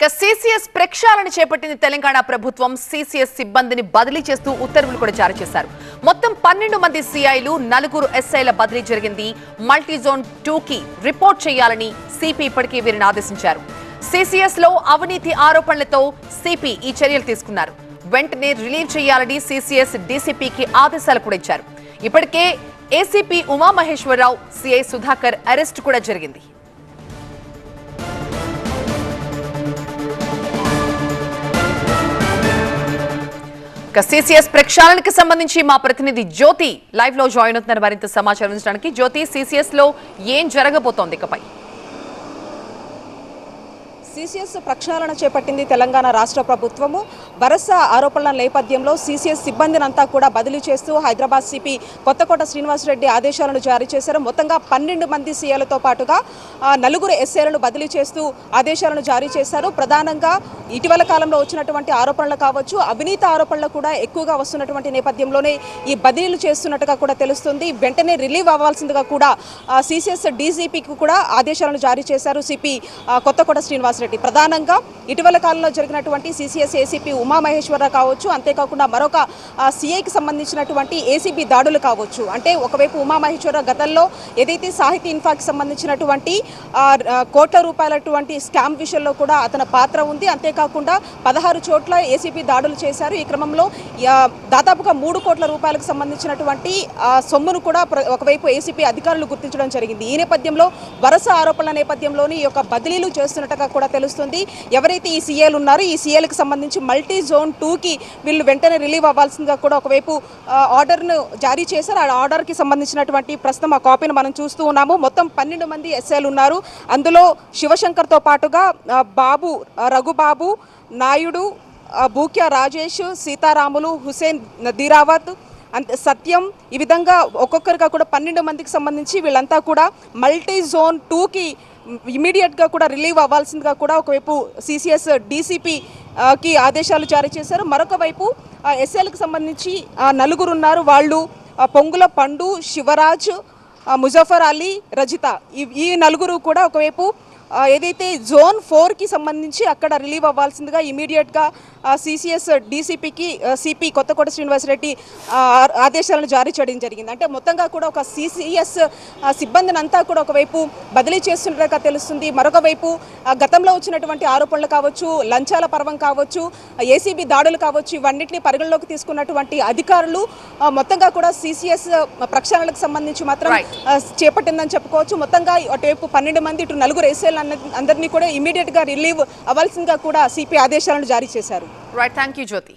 CCS ప్రక్షాళన చేపట్టింది తెలంగాణ ప్రభుత్వం. సిసిఎస్ సిబ్బందిని బదిలీ చేస్తూ ఉత్తర్వులు కూడా జారీ చేశారు. మొత్తం 12 మంది సిఐలు, 4 ఎస్ఐల బదిలీ జరిగింది. మల్టీజోన్ 2 కి రిపోర్ట్ చేయాలని సిపి ఇప్పటికే వీరిని ఆదేశించారు. సిసిఎస్ లో అవినీతి ఆరోపణలతో సిపి ఈ చర్యలు తీసుకున్నారు. వెంటనే రిలీవ్ చేయాలని సిసిఎస్ డీసీపీకి ఆదేశాలు కూడా ఇచ్చారు. ఇప్పటికే ACP Umamaheswararao, CI Sudhakar arrest కూడా జరిగింది. సిసిఎస్ ప్రక్షాళనకి సంబంధించి మా ప్రతినిధి జ్యోతి లైవ్ లో జాయిన్ అవుతున్నారు మరింత సమాచారం ఇవ్వడానికి. జ్యోతి, సిసిఎస్ లో ఏం జరగబోతోంది ఇకపై? సిసిఎస్ ప్రక్షాళన చేపట్టింది తెలంగాణ రాష్ట్ర ప్రభుత్వము. వరుస ఆరోపణల నేపథ్యంలో సిసిఎస్ సిబ్బందిని అంతా కూడా బదిలీ చేస్తూ హైదరాబాద్ సిపి కొత్తకోట శ్రీనివాసరెడ్డి ఆదేశాలను జారీ చేశారు. మొత్తంగా 12 మంది సీఏలతో పాటుగా 4 ఎస్ఏలను బదిలీ చేస్తూ ఆదేశాలను జారీ చేశారు. ప్రధానంగా ఇటీవల కాలంలో వచ్చినటువంటి ఆరోపణలు కావచ్చు, అవినీతి ఆరోపణలు కూడా ఎక్కువగా వస్తున్నటువంటి నేపథ్యంలోనే ఈ బదిలీలు చేస్తున్నట్టుగా కూడా తెలుస్తుంది. వెంటనే రిలీవ్ అవ్వాల్సిందిగా కూడా సిసిఎస్ డీజీపీకి కూడా ఆదేశాలను జారీ చేశారు సిపి కొత్తకోట శ్రీనివాసరెడ్డి. ప్రధానంగా ఇటీవల కాలంలో జరిగినటువంటి సిసిఎస్ ఏసీపీ ఉమామహేశ్వరరావు కావచ్చు, అంతేకాకుండా మరొక సిఐకి సంబంధించినటువంటి ఏసీబీ దాడులు కావచ్చు. అంటే ఒకవైపు ఉమామహేశ్వరరావు గతంలో ఏదైతే సాహితీ ఇన్ఫాకి సంబంధించినటువంటి కోట్ల రూపాయలటువంటి స్కామ్ విషయంలో కూడా అతని పాత్ర ఉంది. అంతేకాకుండా 16 చోట్ల ఏసీబీ దాడులు చేశారు. ఈ క్రమంలో దాదాపుగా 3 కోట్ల రూపాయలకు సంబంధించినటువంటి సొమ్మును కూడా ఒకవైపు ఏసీపీ అధికారులు గుర్తించడం జరిగింది. ఈ నేపథ్యంలో వరుస ఆరోపణల నేపథ్యంలోని ఈ యొక్క బదిలీలు చేస్తున్నట్టుగా కూడా తెలుస్తుంది. ఎవరైతే ఈ సీఏలు ఉన్నారో ఈ సీఏలకు సంబంధించి మల్టీ జోన్ 2కి వీళ్ళు వెంటనే రిలీవ్ అవ్వాల్సిందిగా కూడా ఒకవైపు ఆర్డర్ను జారీ చేశారు. ఆ ఆర్డర్కి సంబంధించినటువంటి ప్రస్తుతం ఆ కాపీని మనం చూస్తూ ఉన్నాము. మొత్తం 12 మంది ఎస్ఐలు ఉన్నారు. అందులో శివశంకర్తో పాటుగా బాబు, రఘుబాబు నాయుడు, బూక్యా రాజేష్, సీతారాములు, హుసేన్ దీరావత్, సత్యం, ఈ విధంగా ఒక్కొక్కరిగా కూడా 12 మందికి సంబంధించి వీళ్ళంతా కూడా మల్టీ జోన్ 2కి ఇమీడియట్గా కూడా రిలీవ్ అవ్వాల్సిందిగా కూడా ఒకవైపు సిసిఎస్ డీసీపీకి ఆదేశాలు జారీ చేశారు. మరొక వైపు ఎస్ఎల్కి సంబంధించి 4 ఉన్నారు. వాళ్ళు పొంగుల పండు, శివరాజ్, ముజఫర్ అలీ, రజిత, ఈ 4 కూడా ఒకవైపు ఏదైతే జోన్ 4కి సంబంధించి అక్కడ రిలీవ్ అవ్వాల్సిందిగా ఇమీడియట్గా సిసిఎస్ డీసీపీకి సిపి కొత్తకోట శ్రీనివాసరెడ్డి ఆదేశాలను జారీ చేయడం జరిగింది. అంటే మొత్తంగా కూడా ఒక సిసిఎస్ సిబ్బందిని అంతా కూడా ఒకవైపు బదిలీ చేస్తున్నట్టుగా తెలుస్తుంది. మరొక వైపు గతంలో వచ్చినటువంటి ఆరోపణలు కావచ్చు, లంచాల పర్వం కావచ్చు, ఏసీబీ దాడులు కావచ్చు, ఇవన్నింటినీ పరిగణలోకి తీసుకున్నటువంటి అధికారులు మొత్తంగా కూడా సిసిఎస్ ప్రక్షాళనకు సంబంధించి మాత్రం చేపట్టిందని చెప్పుకోవచ్చు. మొత్తంగా అటువైపు 12 మంది, ఇటు 4 ఎస్ఐలు అందరినీ కూడా ఇమీడియట్ గా రిలీవ్ అవ్వాల్సిందిగా కూడా సిపి ఆదేశాలను జారీ చేశారు. రైట్, థాంక్యూ జ్యోతి.